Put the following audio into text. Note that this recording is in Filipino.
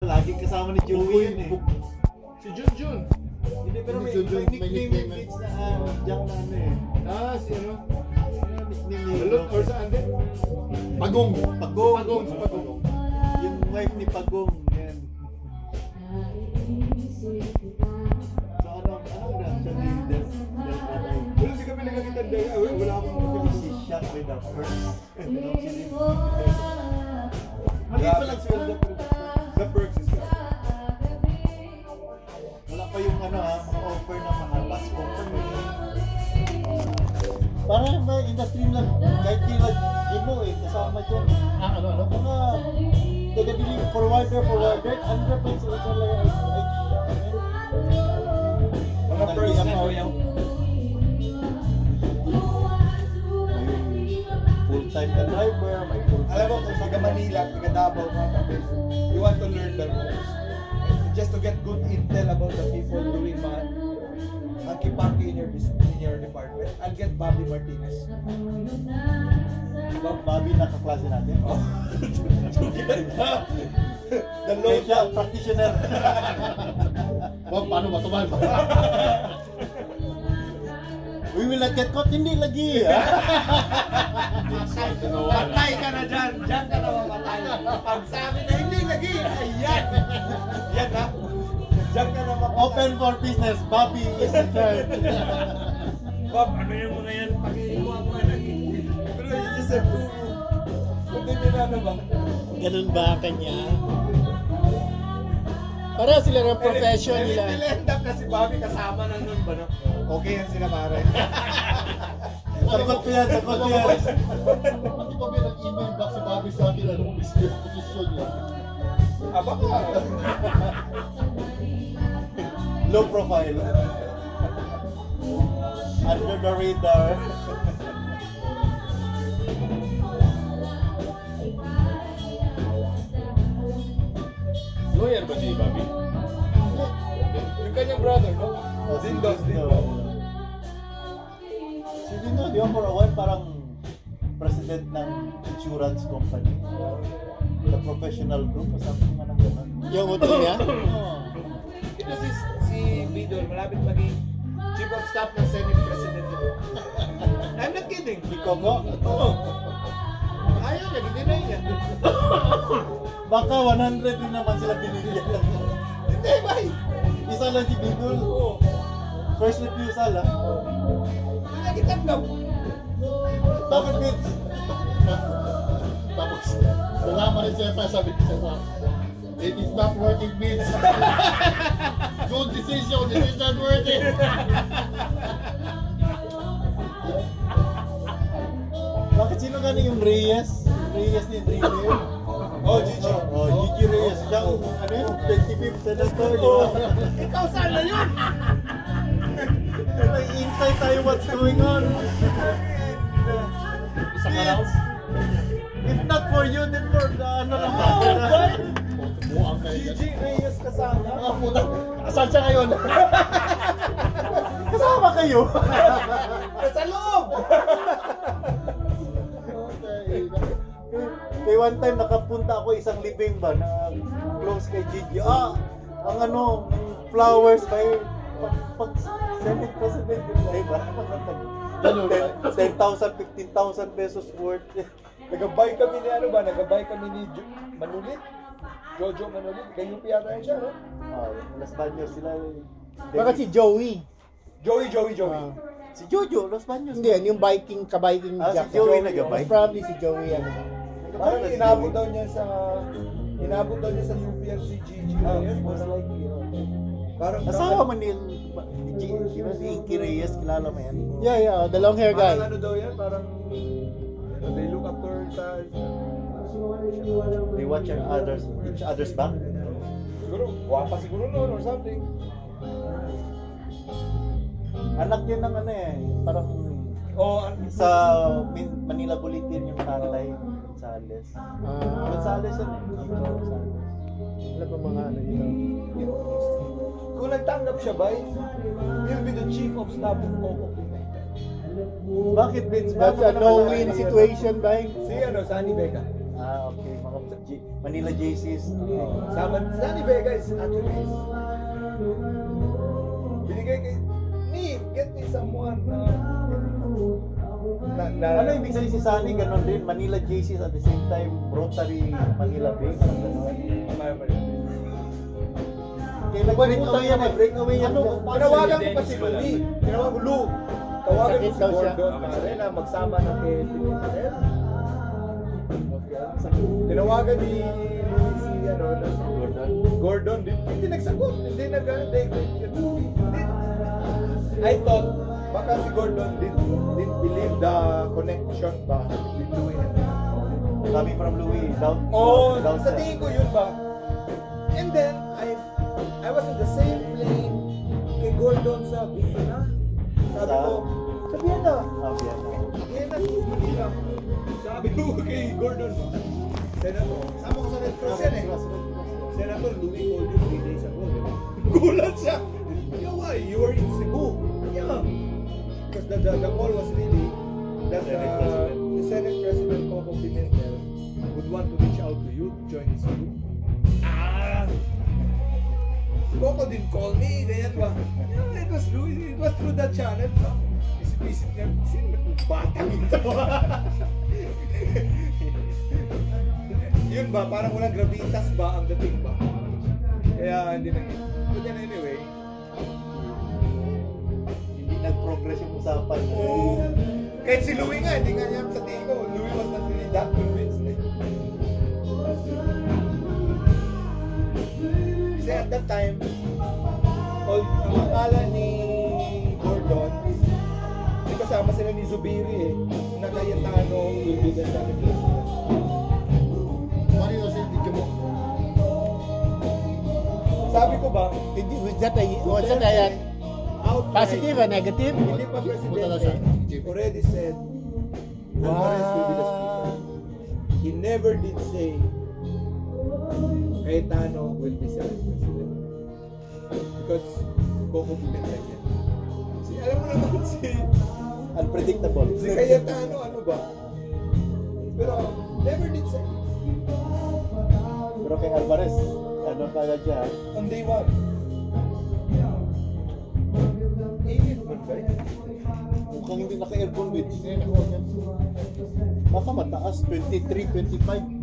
lagi kasama ni Joey yun eh. Si Junjun. Hindi, pero may nickname yung Vince na Jack na ano eh. Si ano? Nickname ni Balot or saan din? Pagong. Pagong. Yung wife ni Pagong. Yan. So anong reaction ni Del Patay? Wala, di kami nagkakita dahil wala akong Si Shaq with the first. Maliit pa lang sweldo pero the perks is good. wala pa yung mga offer ng mga bus company. Parang ba industry lang, kahit tila Gimo kasama dyan. Ano? Mga taga-delivery forwarder, under pa sa ito lang Mga perks na ko yung full-time ka driver, may full-time. alam mo kung taga Manila, taga Davao mga kapis, you want to learn the rules. Just to get good intel about the people doing mga hanky-panky in your business, in your department, I'll get Bobby Martinez. Bobby na kaklase natin. Oh. The Okay, siya, practitioner. Paano ba tumal? We will not get caught, hindi lagi. Patay ka na dyan! Dyan ka na mamatay! Pag sabi na hindi lagi! Ayan! Yan ha! Dyan ka na mamatay! Open for business, Bobby is in charge. Bob, ano yung muna yan? Pag-iiwa mo na pero yun just said, hindi nila na ba? Ganun ba kanya? Para sila ng profession nila. End up na si Bobby kasama na nun ba no? Okay yan sila pare. Sagot ko yan. Pati pa may nag-email back si Bobby sa akin anong business position niya. Aba ka! Low profile. Under the radar. Lawyer ba si Bobby? Yung kanyang brother, no? Zindos. Si Dino, di ba for a while parang president ng insurance company. The professional group o something man ang gano'n. Yung utol niya? Ito si Bidol, malapit maging chief of staff ng Senate President. I'm not kidding. Ikaw mo? Oo. Ayaw niya, ginay niya. Baka 100 din naman sila binigyan. Hindi, bay! Isa lang si Bidul. Oo. First refusal ha. Hindi na kitanggap. Bakit Vince? Tapos, nalaman ni Sefa, sabi ni Sefa, it is not working, Vince. Good decision, it is not working. Bakit sino gano'n yung Reyes? Reyes ni Enrique. Oh, Gigi. Gigi Reyes. Siyang, ano yun, 25th senator. Ikaw sana yun! May insight tayo what's going on. Isang araw. If not for you, then for the ano lang. Buang kayo. Gigi Reyes kasama. Ah, puta. Asan siya ngayon? Kasama kayo. Nasa loob! Kaya one time nakapunta ako isang libing ba na close kay Gigi. Ang ano, ng flowers may pag Senate President yun ba? Diba? 10,000, 15,000 pesos worth. Nagabay kami ni ano ba? Nagabay kami ni Manulit. Jojo Manulit. Ganyan pa yata yan siya, no? Las Baños sila. Baka si Joey. Joey. Si Jojo, Los Baños. Hindi, yan yung biking, kabiking Si jack. Joey nagabay. Most probably si Joey yan. Parang inabot daw niya sa UPLC Gigi Reyes. Most likely. Parang Asawa man ni Inky Reyes, kilala mo yan? Yeah, the long hair guy. Parang ano daw yan? Parang they look after sa They watch each other's back. siguro, wapa siguro noon or something. Anak yun ng ano eh, parang sa Manila Bulletin yung tatay, Gonzales. Gonzales yun eh. Gonzales. Wala pa mga ano dito. Kung nagtanggap siya ba, he'll be the chief of staff of Coco. Bakit Vince? That's a no-win situation, ba? Si Sunny Vega. Okay. Mga Manila JCs. Sunny Vega is actually binigay kay get me someone Ano ibig sabihin si Sunny? Ganon din. Manila JCs at the same time Rotary Manila Bay. Kaya nag-breakaway yan eh. Breakaway yan. Tinawagan ko pa si Louie. Tinawagan ko, Lou. Tawagan ko Sakit si daw siya. Gordon pare na magsama ng kay Pimentel. Tinawagan ni si Gordon. Hindi nagsagot. Hindi I thought baka si Gordon didn't believe the connection ba with Louie and Coming from Louie. Down sa south. tingin ko yun ba? And then, I was in the same plane kay Gordon sa Vienna. Sabi ko, sa Vienna. Vienna. Sabi ko kay Gordon, Senator, sama ko sa Red Cross yan eh. Senator, Louie called you 3 days ago. Gulat siya. Yeah, why? You were in Cebu. Yeah. Because the call was really that the Senate President Coco Pimentel would want to reach out to you to join his group. Coco didn't call me, ganyan ba? Yeah, it was through that channel. Isip niya, sino ba itong batang ito? Yun ba, parang walang gravitas ba ang dating ba? Kaya hindi na. But then anyway, Hindi nag-progress yung usapan. kahit si Louie nga, hindi nga niya sa tingin ko, Louie was not really that convinced eh. Kasi at that time, ang akala ni Gordon, hindi kasama sila ni Zubiri eh, na Cayetano will be the Senate President. Manila City, Jamo. Sabi ko ba, Was that a outright, positive or negative? hindi pa Punta na siya. presidente, already said, Alvarez will be the speaker. He never did say, Cayetano will be Senate President. Because Coco Pimentel yan. Alam mo naman Unpredictable. si Cayetano, ano ba? Pero never did say. Pero kay Alvarez, ano kaya dyan? On day one. Alien man ba yan? Mukhang hindi naka-aircon with. Baka mataas, 23, 25.